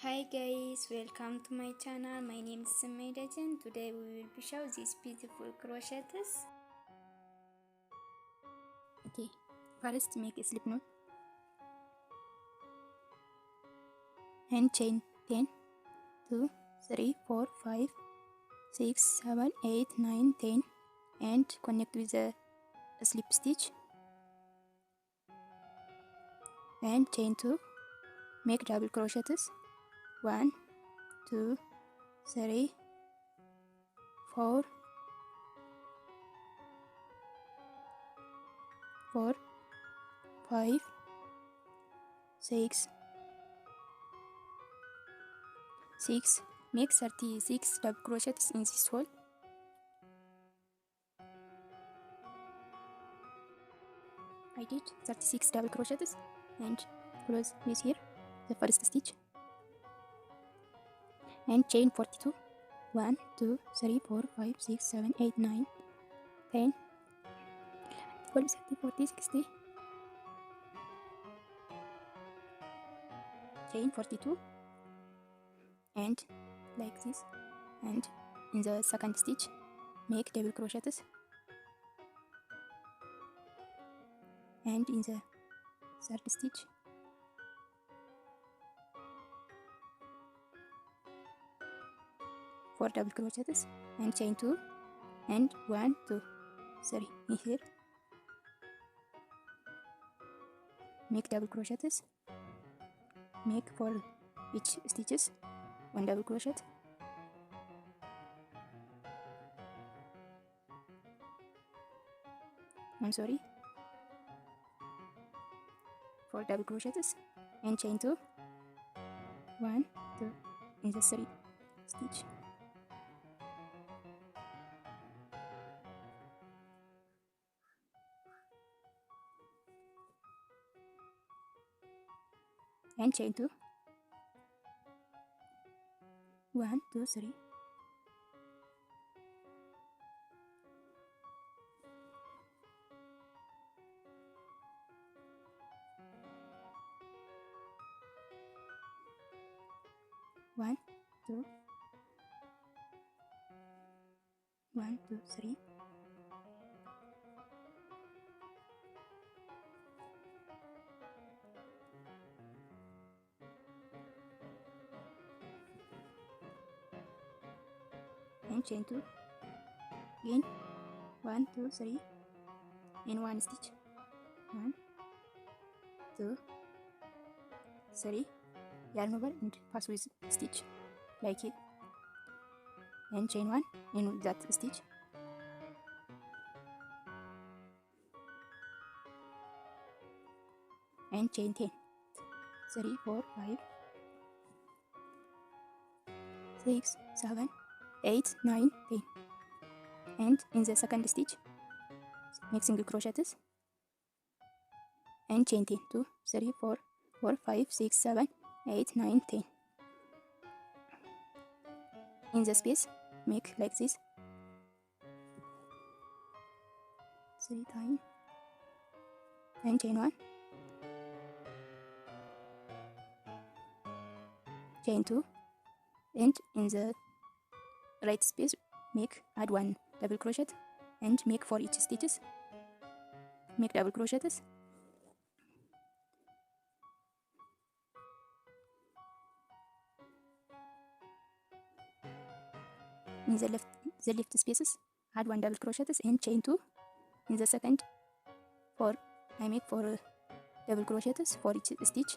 Hi guys, welcome to my channel. My name is Legend. Today we will be show these beautiful crochets. Okay, first make a slip knot and chain 10, 2, 3, 4, 5, 6, 7, 8, 9, 10 and connect with the slip stitch and chain 2, make double crochets 1, 2, 3, 4, 4, 5, 6, 6, make 36 double crochets in this hole. I did 36 double crochets and close this here, the first stitch, and chain 42, 1, 2, 3, 4, 5, 6, 7, 8, 9, 10, 12, 13, 14, 16, chain 42, and like this, and in the second stitch make double crochets, and in the third stitch four double crochets and chain 2 and 1, 2, 3 in here, make double crochets, make for each stitches 1 double crochet, I'm sorry, 4 double crochets and chain 2, 1, 2 in the 3 stitch, and chain 2, 1, 2, 3, one, two, 1, 2, 3, and chain 2, again 1, 2, 3 in 1 stitch, 1, 2, 3, yarn over and pass with stitch like it, and chain 1 in that stitch, and chain 10, 3, 4, 5, 6, 7, 8, 9, 10, and in the second stitch make single crochets and chain 10, 2, 3, 4, 4, 5, 6, 7, 8, 9, 10, in the space make like this 3 times and chain 1, chain 2, and in the right space add 1 double crochet and make for each stitches, make double crochets, in the left spaces add 1 double crochet and chain 2, in the second I make 4 double crochets for each stitch,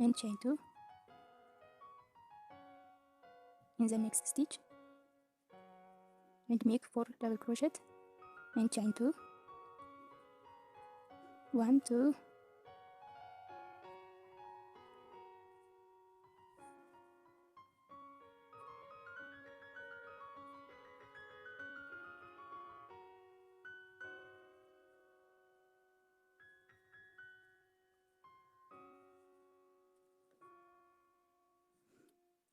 and chain 2 in the next stitch and make 4 double crochet and chain 2, 1, 2,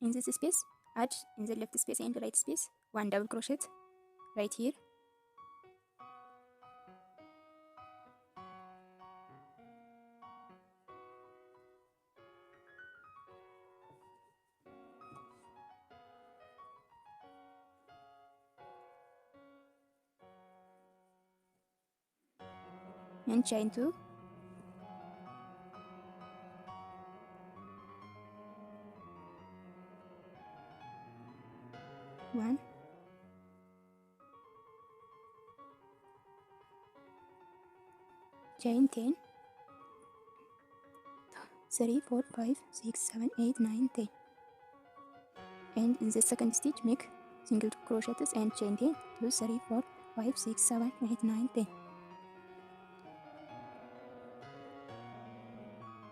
in this space add in the left space and right space 1 double crochet right here, and chain 2, 1, chain 10, 3, 4, 5, 6, 7, 8, 9, 10, and in the second stitch make single crochets and chain 10, 2, 3, 4, 5, 6, 7, 8, 9, 10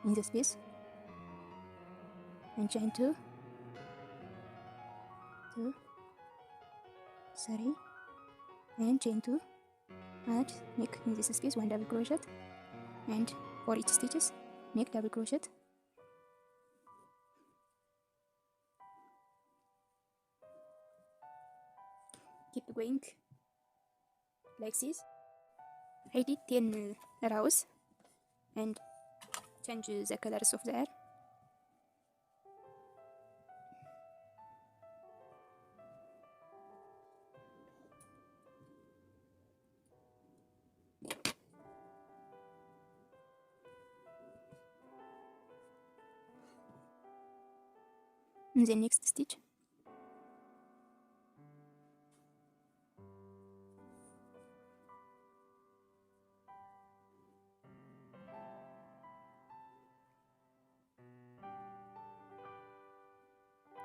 in the space and chain 2, 2, 3, and chain 2, add make in this space 1 double crochet and for each stitches make double crochet, keep going like this. I did 10 rows and change the colors of the hair. In the next stitch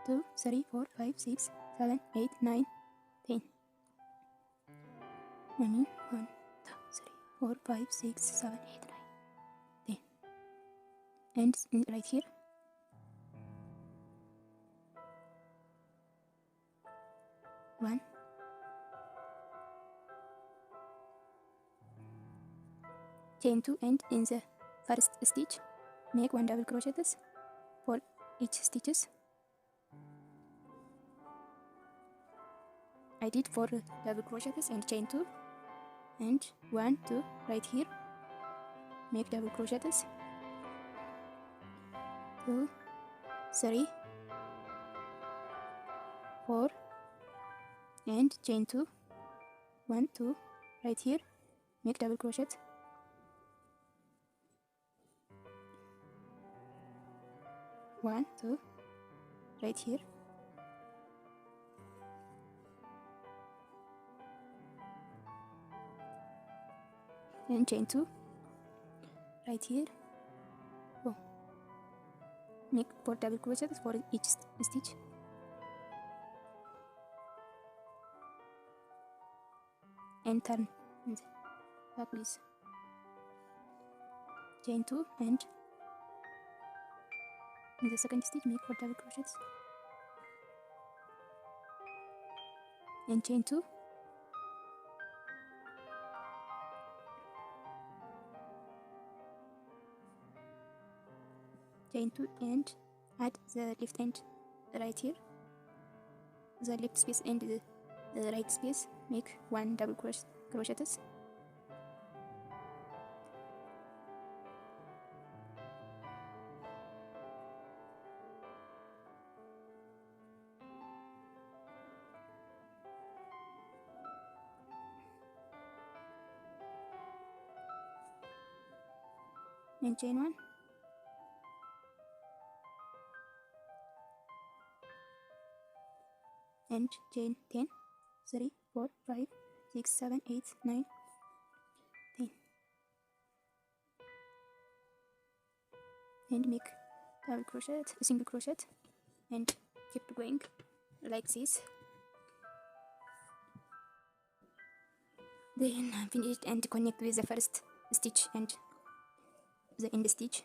two, 3, 4, 5, 6, 7, 8, 9, 10. I mean 1, 2, 3, 4, 5, 6, 7, 8, 9, 10. And right here 1, chain 2, and in the first stitch make 1 double crochets for each stitches. I did 4 double crochets and chain 2 and 1, 2 right here, make double crochets, 2, 3, 4 and chain 2, 1, 2 right here, make double crochet, 1, 2 right here, and chain 2 right here. Oh, make 4 double crochets for each stitch, and turn back please, chain 2, and in the second stitch make 4 double crochets and chain 2, chain 2, and add the left end right here, the left space and the right space make 1 double crochets, and chain 1, and chain 10, 3, 4, 5, 6, 7, 8, 9, 10, and make double crochet, single crochet, and keep going like this. Then finish it and connect with the first stitch and the end stitch.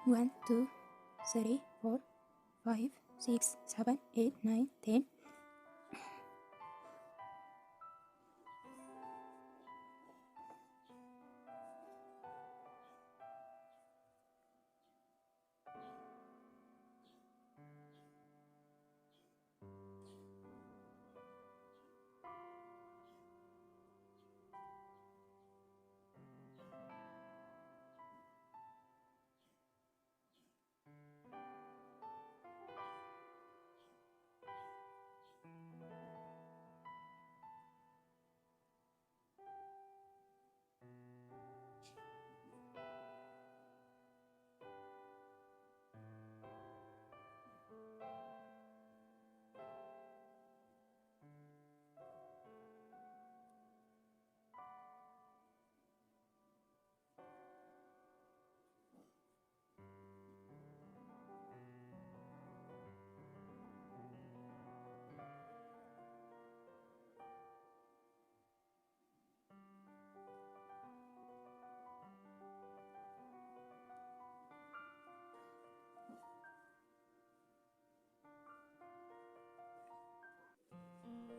One, two, three, 4, 5, 6, 7, 8, 9, 10.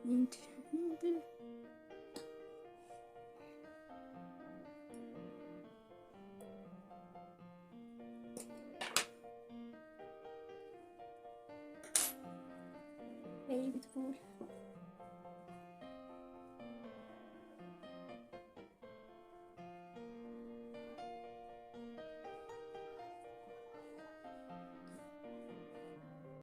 And very beautiful.